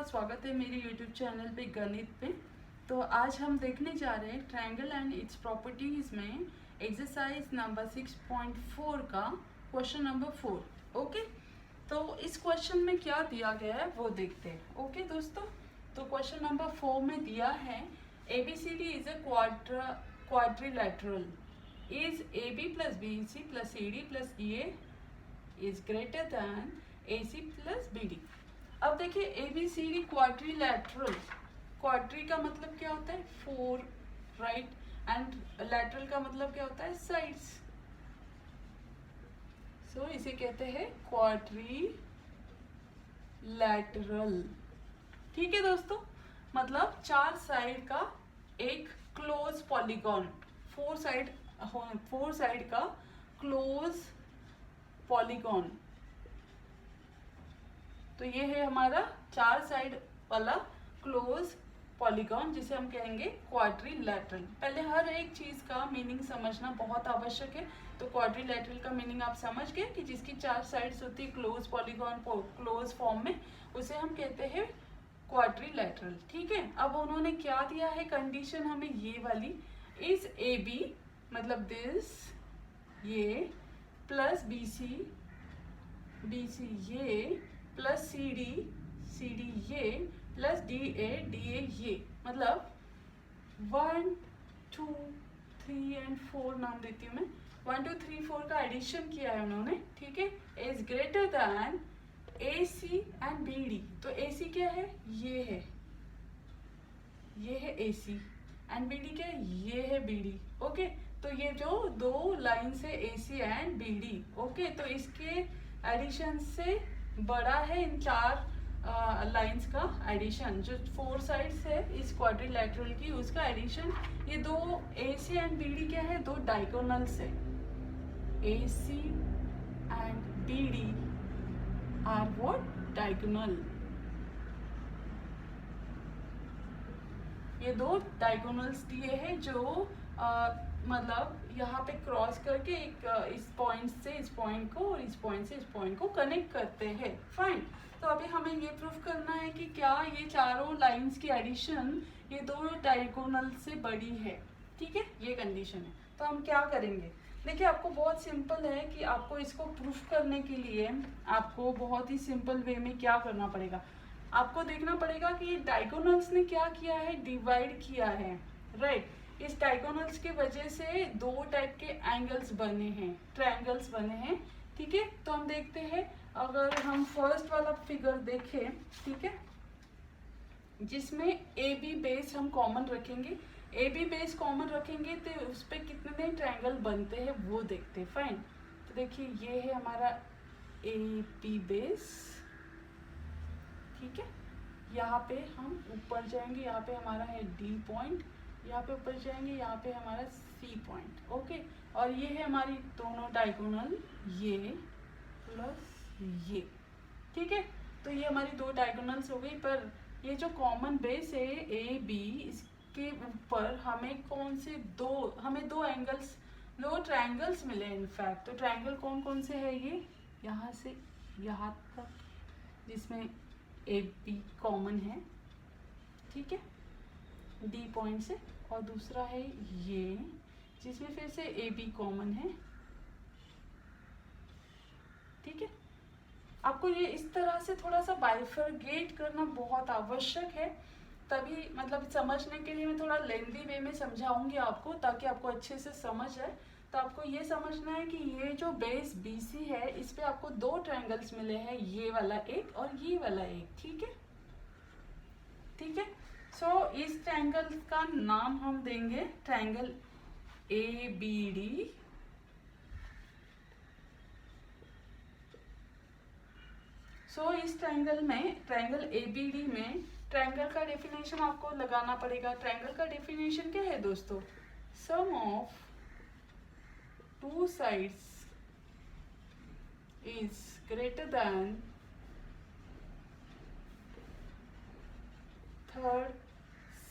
स्वागत है मेरे YouTube चैनल पे गणित पे। तो आज हम देखने जा रहे हैं ट्रायंगल एंड इट्स प्रॉपर्टीज में एक्सरसाइज नंबर 6.4 का क्वेश्चन नंबर 4। ओके, तो इस क्वेश्चन में क्या दिया गया है वो देखते हैं। ओके दोस्तों, तो क्वेश्चन नंबर 4 में दिया है ABCD is a quadrilateral is AB plus BC plus CD plus EA is greater then AC plus BD। अब देखिए ABCD क्वाड्रिलेटरल, क्वाड्री का मतलब क्या होता है? 4, राइट, एंड लैटरल का मतलब क्या होता है? साइड्स। सो इसे कहते हैं क्वाड्रिलेटरल। ठीक है दोस्तों, मतलब 4 साइड का एक क्लोज पॉलीगॉन, 4 साइड का क्लोज पॉलीगॉन। तो ये है हमारा 4 साइड वाला क्लोज पॉलीगॉन जिसे हम कहेंगे क्वाड्रिलेटरल। पहले हर एक चीज का मीनिंग समझना बहुत आवश्यक है। तो क्वाड्रिलेटरल का मीनिंग आप समझ गए कि जिसकी 4 साइड्स होती है क्लोज पॉलीगॉन क्लोज फॉर्म में, उसे हम कहते हैं क्वाड्रिलेटरल। ठीक है, अब उन्होंने क्या दिया है कंडीशन हमें, ये वाली, इज AB मतलब दिस ये प्लस BC ये प्लस CD ये प्लस DA ये, मतलब 1 2 3 एंड 4 नाम देती हूँ मैं। 1 2 3 4 का एडिशन किया है उन्होंने। ठीक है, is greater then AC and BD। तो AC क्या है? ये है AC एंड BD क्या है? ये है BD। ओके, तो ये जो 2 लाइन्स है AC एंड BD। ओके, तो इसके एडिशन से बड़ा है इन 4 लाइंस का एडिशन। जो 4 साइड्स है इस क्वाड्रिलेटरल की, उसका एडिशन। ये 2 AC एंड BD क्या है? 2 डायगोनल्स है। AC and BD are what? Diagonal. ये 2 डायगोनल्स दिए हैं जो मतलब यहाँ पे क्रॉस करके एक इस पॉइंट से इस पॉइंट को और इस पॉइंट से इस पॉइंट को कनेक्ट करते हैं। फाइन, तो अभी हमें ये प्रूफ करना है कि क्या ये चारों लाइंस की एडिशन ये 2 डायगोनल से बड़ी है। ठीक है, ये कंडीशन है। तो हम क्या करेंगे? देखिए, आपको बहुत सिंपल है कि आपको इसको प्रूफ करने के लिए आपको बहुत ही सिंपल वे में क्या करना पड़ेगा, आपको देखना पड़ेगा कि ये डायगोनल्स ने क्या किया है? डिवाइड किया है, राइट। इस डायगोनल्स के वजह से 2 टाइप के एंगल्स बने हैं, ट्रायंगल्स बने हैं। ठीक है, तो हम देखते हैं, अगर हम फर्स्ट वाला फिगर देखें, ठीक है, जिसमें AB बेस हम कॉमन रखेंगे। AB बेस कॉमन रखेंगे तो उस पर कितने ट्रायंगल बनते हैं वो देखते हैं। फाइन, तो देखिए ये है हमारा AB बेस। ठीक है, यहाँ पे हम ऊपर जाएंगे, यहाँ पे हमारा है D पॉइंट, यहाँ पे ऊपर जाएंगे, यहाँ पे हमारा C पॉइंट। ओके, और ये है हमारी दोनों डायगोनल, ये प्लस ये। ठीक है, तो ये हमारी 2 डायगोनल्स हो गई। पर ये जो कॉमन बेस है AB, इसके ऊपर हमें कौन से हमें 2 एंगल्स, 2 ट्रायंगल्स मिले इनफैक्ट। तो ट्रायंगल कौन कौन से है? ये यहाँ से यहाँ तक, जिसमें AB कॉमन है। ठीक है, D पॉइंट से, और दूसरा है ये जिसमें फिर से AB कॉमन है। ठीक है, आपको ये इस तरह से थोड़ा सा बाइफरगेट करना बहुत आवश्यक है, तभी मतलब समझने के लिए मैं थोड़ा लेंथी वे में समझाऊंगी आपको, ताकि आपको अच्छे से समझ आए। तो आपको ये समझना है कि ये जो बेस BC है, इस पे आपको 2 ट्रायंगल्स मिले हैं, ये वाला एक और ये वाला एक। ठीक है, ठीक है। सो इस ट्रायंगल का नाम हम देंगे ट्रायंगल ABD। सो इस ट्रायंगल में, ट्रायंगल ABD में, ट्रायंगल का डेफिनेशन आपको लगाना पड़ेगा। ट्रायंगल का डेफिनेशन क्या है दोस्तों? Sum of 2 sides is greater than third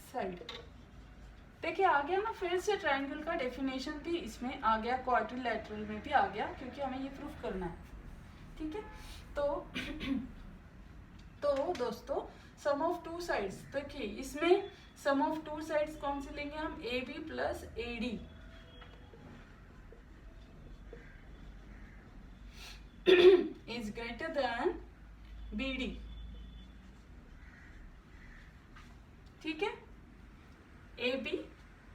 side. देखिए आ गया ना, फिर से ट्रायंगल का डेफिनेशन भी इसमें आ गया, क्वाड्रिलेटरल में भी आ गया, क्योंकि हमें ये प्रूफ करना है। ठीक है, तो दोस्तों सम ऑफ टू साइड्स, देखिए इसमें सम ऑफ टू साइड्स कौन से लेंगे हम, A B plus A D is greater than B D, ठीक है, A B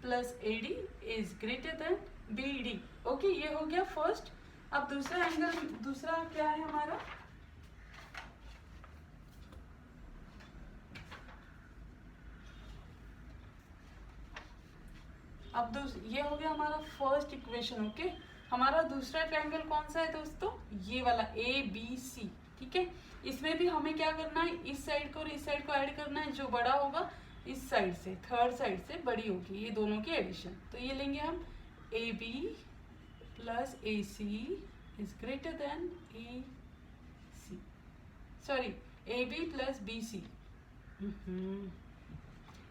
plus A D is greater than B D. Okay, ये हो गया फर्स्ट। अब दूसरा एंगल, दूसरा क्या है हमारा, अब ये हो गया हमारा फर्स्ट इक्वेशन। ओके, हमारा दूसरा ट्रायंगल कौन सा है दोस्तों, ये वाला ए बी सी, ठीक है। इसमें भी हमें क्या करना है, इस साइड को और इस साइड को ऐड करना है, जो बड़ा होगा इस साइड से, थर्ड साइड से बड़ी होगी, ये दोनों की एडिशन। तो ये लेंगे हम A B plus A C is greater than A C, sorry A B plus B C,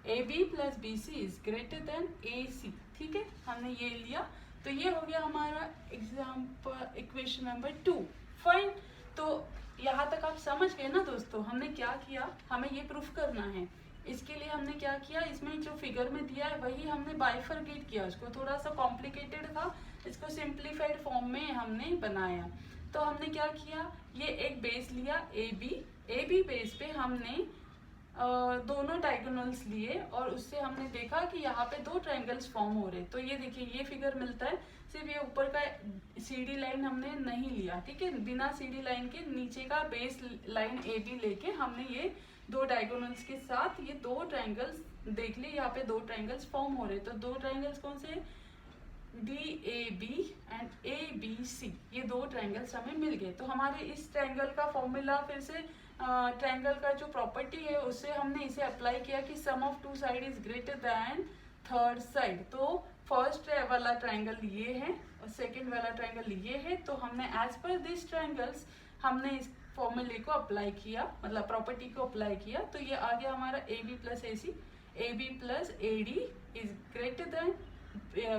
A B plus B C is greater than A C, ठीक है, हमने ये लिया। तो ये हो गया हमारा एग्जाम्पल इक्वेशन नंबर 2। फाइन, तो यहाँ तक आप समझ गए ना दोस्तों, हमने क्या किया, हमें ये प्रूफ करना है। इसके लिए हमने क्या किया, इसमें जो फिगर में दिया है वही हमने बाइफरकेट किया, उसको थोड़ा सा कॉम्प्लिकेटेड था, इसको सिंप्लीफाइड फॉर्म में हमने बनाया। तो हमने क्या किया, ये एक बेस लिया ए बी बेस पे हमने दोनों डायगोनल्स लिए और उससे हमने देखा कि यहाँ पे दो ट्रायंगल्स फॉर्म हो रहे। तो ये देखिए ये फिगर मिलता है, सिर्फ ये ऊपर का सीडी लाइन हमने नहीं लिया, ठीक है, बिना सीडी लाइन के नीचे का बेस लाइन ए बी लेके हमने ये दो डायगोनल्स के साथ ये दो ट्रायंगल्स देख लिए, यहाँ पे दो ट्रायंगल्स फॉर्म हो रहे। तो दो ट्रायंगल्स कौन से, D A B and A B C, ये दो ट्रायंगल्स हमें मिल गए। तो हमारे इस ट्रायंगल का फॉर्मूला फिर से ट्रायंगल का जो प्रॉपर्टी है उससे हमने इसे अप्लाई किया कि sum of two side is greater than third side. तो फर्स्ट वाला ट्रायंगल ये है और सेकंड वाला ट्रायंगल ये है। तो हमने एज पर दिस ट्रायंगल्स हमने इस फॉर्मूले को अप्लाई किया, मतलब प्रॉपर्टी को अप्लाई किया। तो ये आ गया हमारा A B plus A C, A B plus A D is greater than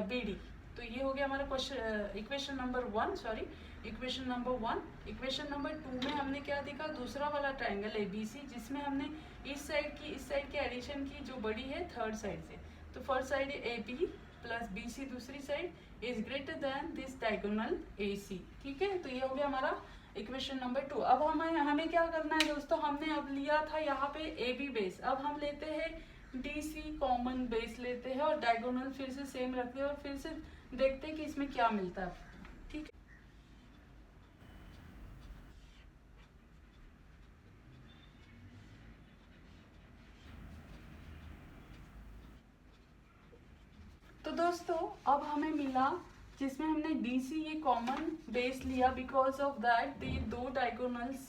B D. तो ये हो गया हमारा question equation number 1, sorry equation number 1। Equation number 2 में हमने क्या देखा, दूसरा वाला ट्रायंगल ए बी सी, जिसमें हमने इस साइड की एडिशन की जो बड़ी है थर्ड साइड से। तो first side A B plus B C, दूसरी side is greater than this diagonal A C, ठीक है। तो ये हो गया हमारा इक्वेशन नंबर 2। अब हमें क्या करना है दोस्तों, हमने अब लिया था यहाँ पे ए बी बेस, अब हम लेते हैं डी सी कॉमन बेस लेते हैं और डायगोनल फिर से सेम रखते हैं और फिर से देखते हैं कि इसमें क्या मिलता है, ठीक है। तो दोस्तों अब हमें मिला जिसमें हमने DC ये कॉमन बेस लिया, बिकॉज ऑफ दैट ये दो डायगोनल्स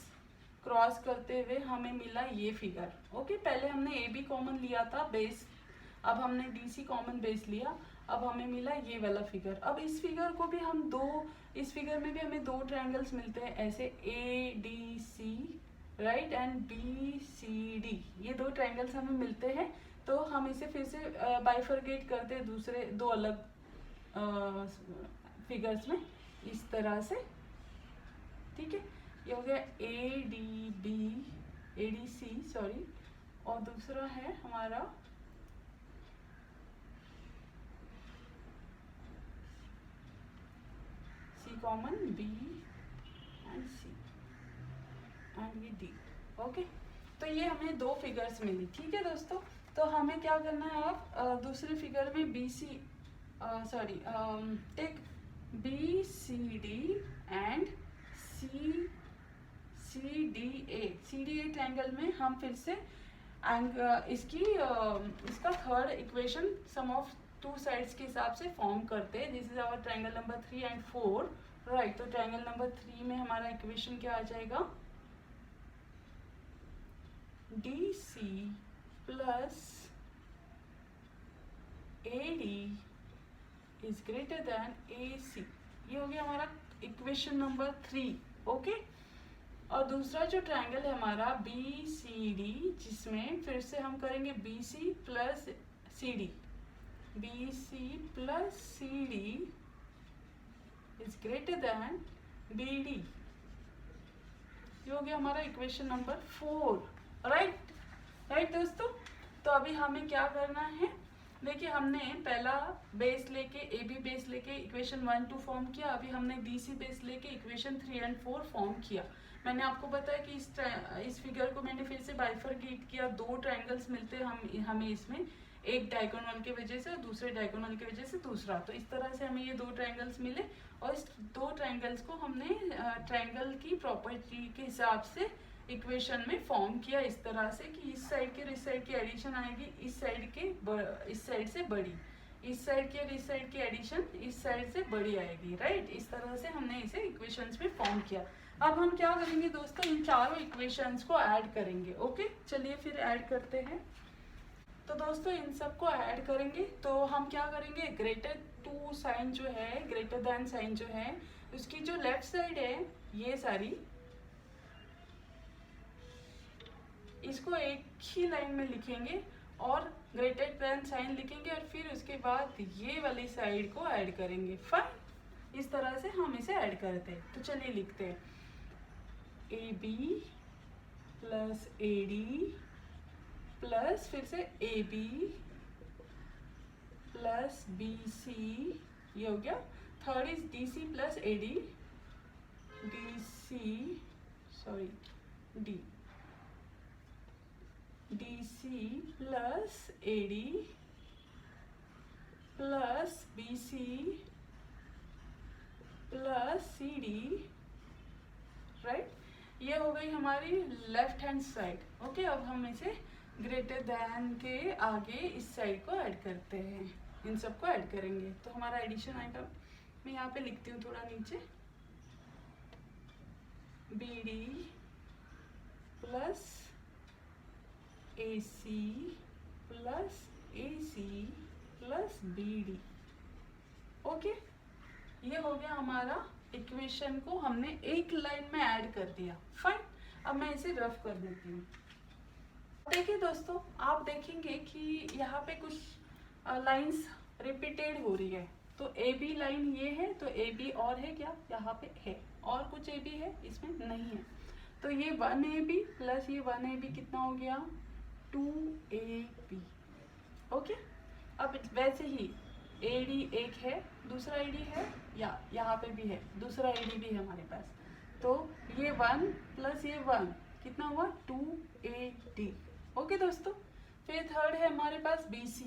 क्रॉस करते हुए हमें मिला ये फिगर। ओके, पहले हमने ए बी कॉमन लिया था बेस, अब हमने DC कॉमन बेस लिया, अब हमें मिला ये वाला फिगर। अब इस फिगर को भी हम इस फिगर में भी हमें दो ट्रायंगल्स मिलते हैं ऐसे A D C, right, and B C D, ये दो ट्रायंगल्स हमें मिलते हैं। तो हम इसे फिर से बाइफरकेट करते हैं दूसरे दो अलग फिगर्स में इस तरह से, ठीक है। ये हो गया ए डी सी, सॉरी, और दूसरा है हमारा C common, B and C and ये डी। ओके, तो ये हमें दो फिगर्स मिली, ठीक है दोस्तों। तो हमें क्या करना है, अब दूसरे फिगर में B C, sorry, take B C D and C D A triangle में हम फिर से इसका third equation sum of two sides के हिसाब से फॉर्म करते हैं। This is our triangle number 3 and 4, right. तो ट्रायंगल नंबर 3 में हमारा इक्वेशन क्या आ जाएगा, D C plus A D is greater than A C, ये हो गया हमारा इक्वेशन नंबर 3। ओके, और दूसरा जो ट्रायंगल है हमारा बी सी डी, जिसमें फिर से हम करेंगे B C plus C D, B C plus C D is greater than B D, ये हो गया हमारा इक्वेशन नंबर 4, राइट। राइट दोस्तों। तो अभी हमें क्या करना है, देखिए हमने पहला बेस लेके ए बी बेस लेके इक्वेशन 1 2 फॉर्म किया, अभी हमने डी सी बेस लेके इक्वेशन 3 एंड 4 फॉर्म किया। मैंने आपको बताया कि इस फिगर को मैंने फिर से बाइफरकेट किया, दो ट्रायंगल्स मिलते हैं हमें इसमें, एक डायगोनल की वजह से और दूसरे डायगोनल की वजह से दूसरा। तो इस तरह से हमें ये दो ट्रायंगल्स मिले और इस दो ट्रायंगल्स को हमने ट्रायंगल की प्रॉपर्टी के हिसाब से इक्वेशन में फॉर्म किया इस तरह से कि इस साइड के और इस साइड की एडिशन आएगी इस साइड से बड़ी, इस साइड की और इस साइड की एडिशन इस साइड से बड़ी आएगी। राइट, इस तरह से हमने इसे इक्वेशंस में फॉर्म किया। अब हम क्या करेंगे दोस्तों, इन चारों इक्वेशंस को ऐड करेंगे। ओके, चलिए फिर ऐड करते हैं। तो दोस्तों इन सबको ऐड करेंगे तो हम क्या करेंगे, ग्रेटर टू साइन जो है, ग्रेटर देन साइन जो है, उसकी जो लेफ्ट साइड है ये सारी, इसको एक ही लाइन में लिखेंगे और ग्रेटर देन साइन लिखेंगे और फिर उसके बाद ये वाली साइड को ऐड करेंगे। फाइन, इस तरह से हम इसे ऐड करते हैं। तो चलिए लिखते हैं A B plus A D plus फिर से A B plus B C, ये हो गया। Third is D C plus A D, D C sorry D D C plus A D plus B C plus C D. Right, ये हो गई हमारी left hand side. Okay, अब हम इसे ग्रेटर दैन के आगे इस साइड को ऐड करते हैं, इन सबको ऐड करेंगे तो हमारा एडिशन आएगा। मैं यहाँ पे लिखती हूँ थोड़ा नीचे, B D plus A C plus A C plus B D. Okay, ये हो गया हमारा इक्वेशन को हमने एक लाइन में ऐड कर दिया। फाइन, अब मैं इसे रफ कर देती हूँ। देखिए दोस्तों, आप देखेंगे कि यहाँ पे कुछ लाइंस रिपीटेड हो रही है। तो ए बी लाइन ये है, तो ए बी और है क्या, यहाँ पे है, और कुछ ए बी है इसमें नहीं है। तो ये 1 ए बी प्लस ये 1 ए बी कितना हो गया, 2 ए बी। ओके, अब वैसे ही ए डी एक है, दूसरा ए डी है, या यहाँ पे भी है, दूसरा ए डी भी है हमारे पास। तो ये 1 प्लस ये 1 कितना हुआ, 2 ए डी। ओके दोस्तों, फिर थर्ड है हमारे पास बी सी।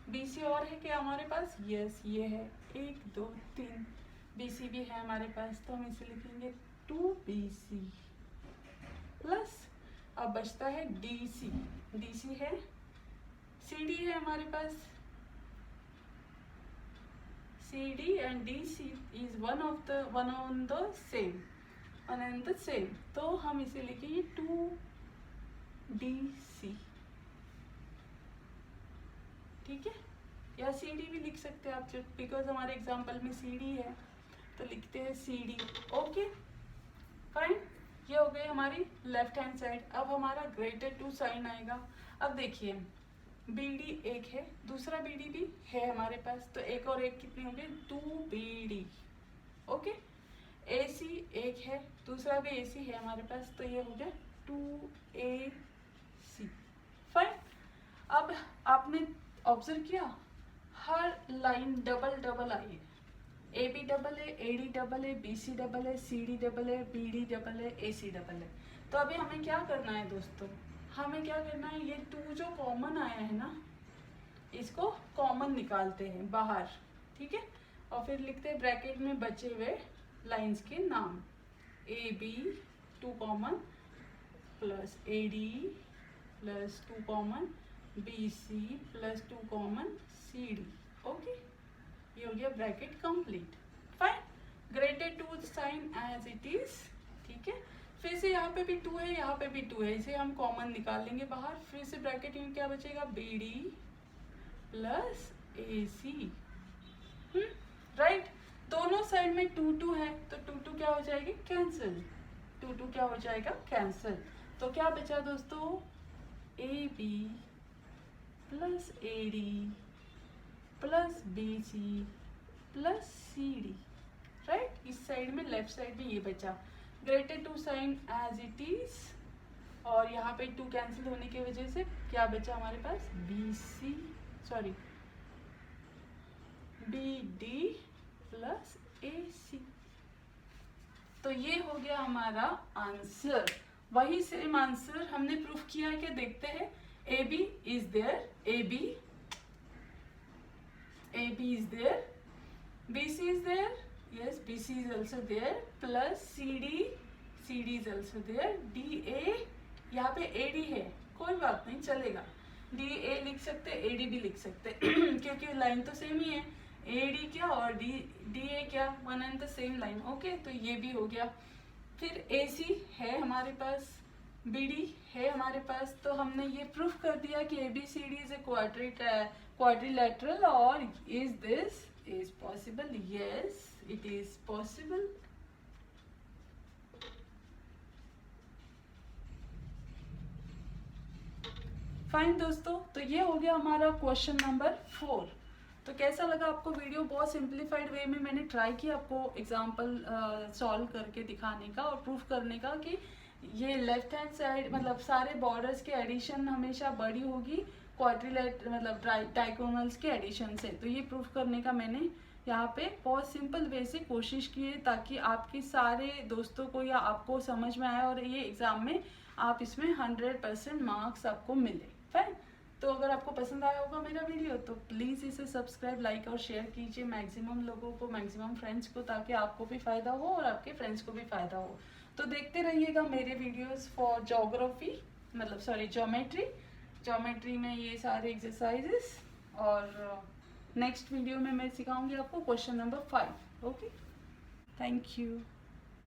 बी सी और है क्या हमारे पास, यस ये है, 1 2 3 बी सी भी है हमारे पास। तो हम इसे लिखेंगे 2 बी सी प्लस, अब बचता है डी सी। डी सी है, सी डी है हमारे पास, C D and D C is one on the same. तो हम इसे लिखेंगे 2 डी सी। ठीक है, या सी डी भी लिख सकते हैं आप, बिकॉज हमारे एग्जाम्पल में सी डी है तो लिखते हैं सी डी। ओके फाइन, ये हो गई हमारी लेफ्ट हैंड साइड। अब हमारा ग्रेटर टू साइन आएगा। अब देखिए बी डी एक है, दूसरा बी डी भी है हमारे पास, तो एक और एक कितने होंगे, 2 बी डी। ओके, ए सी एक है, दूसरा भी ए सी है हमारे पास, तो ये हो गया 2 ए सी। फाइन, अब आपने ऑब्जर्व किया हर लाइन डबल डबल आई है, ए बी डबल है, ए डी डबल है, बी सी डबल है, सी डी डबल है, बी डी डबल है, ए सी डबल है। तो अभी हमें क्या करना है दोस्तों, हमें क्या करना है, ये 2 जो कॉमन आया है ना, इसको कॉमन निकालते हैं बाहर। ठीक है, और फिर लिखते हैं ब्रैकेट में बचे हुए लाइंस के नाम, A B 2 common plus A D plus 2 common B C plus 2 common C D. Okay, ये हो गया bracket complete. Fine, greater to sign as it is. ठीक है, फिर से यहाँ पे भी 2 है, यहाँ पे भी 2 है, इसे हम कॉमन निकाल लेंगे बाहर। फिर से ब्रैकेट में क्या बचेगा, B D plus A C. Right, दोनों साइड में 2 2 है, तो 2 2 क्या हो जाएगी, कैंसिल। 2 2 क्या हो जाएगा, कैंसिल। तो क्या बचा दोस्तों, A B plus A D plus B C plus C D. Right, इस साइड में लेफ्ट साइड में ये बचा, greater to sign as it is और यहाँ पे 2 कैंसिल होने की वजह से क्या बचा हमारे पास, BD प्लस AC। तो ये हो गया हमारा आंसर। वही सेम आंसर हमने प्रूफ किया है, क्या देखते हैं। AB is there, AB is there, BC is there, yes BC is also there, plus CD is also there, DA यहाँ पे AD है, कोई बात नहीं चलेगा, DA लिख सकते, AD भी लिख सकते क्योंकि लाइन तो सेम ही है, AD क्या और DA क्या, one and the same line. Okay, तो ये भी हो गया। फिर AC है हमारे पास, BD है हमारे पास, तो हमने ये प्रूफ कर दिया कि ABCD इज ए क्वाड्रिलेटरल। और is this is possible? Yes, it is possible. Fine दोस्तों, तो ये हो गया हमारा क्वेश्चन नंबर 4। तो कैसा लगा आपको वीडियो? बहुत सिंप्लीफाइड वे में मैंने ट्राई किया आपको एग्जांपल सॉल्व करके दिखाने का और प्रूफ करने का कि ये लेफ्ट हैंड साइड मतलब सारे बॉर्डर्स के एडिशन हमेशा बड़ी होगी क्वाड्रिलेटरल मतलब डायगोनल्स के एडिशन से। तो ये प्रूफ करने का मैंने यहाँ पे बहुत सिंपल वे से कोशिश की है ताकि आपके सारे दोस्तों को या आपको समझ में आए और ये एग्ज़ाम में आप इसमें 100% मार्क्स आपको मिले। फाइन, तो अगर आपको पसंद आया होगा मेरा वीडियो तो प्लीज़ इसे सब्सक्राइब, लाइक और शेयर कीजिए मैक्सिमम लोगों को, मैक्सिमम फ्रेंड्स को, ताकि आपको भी फ़ायदा हो और आपके फ्रेंड्स को भी फ़ायदा हो। तो देखते रहिएगा मेरे वीडियोज़ फॉर ज्योमेट्री में ये सारे एक्सरसाइजेस। और नेक्स्ट वीडियो में मैं सिखाऊंगी आपको question number 5। Okay, thank you.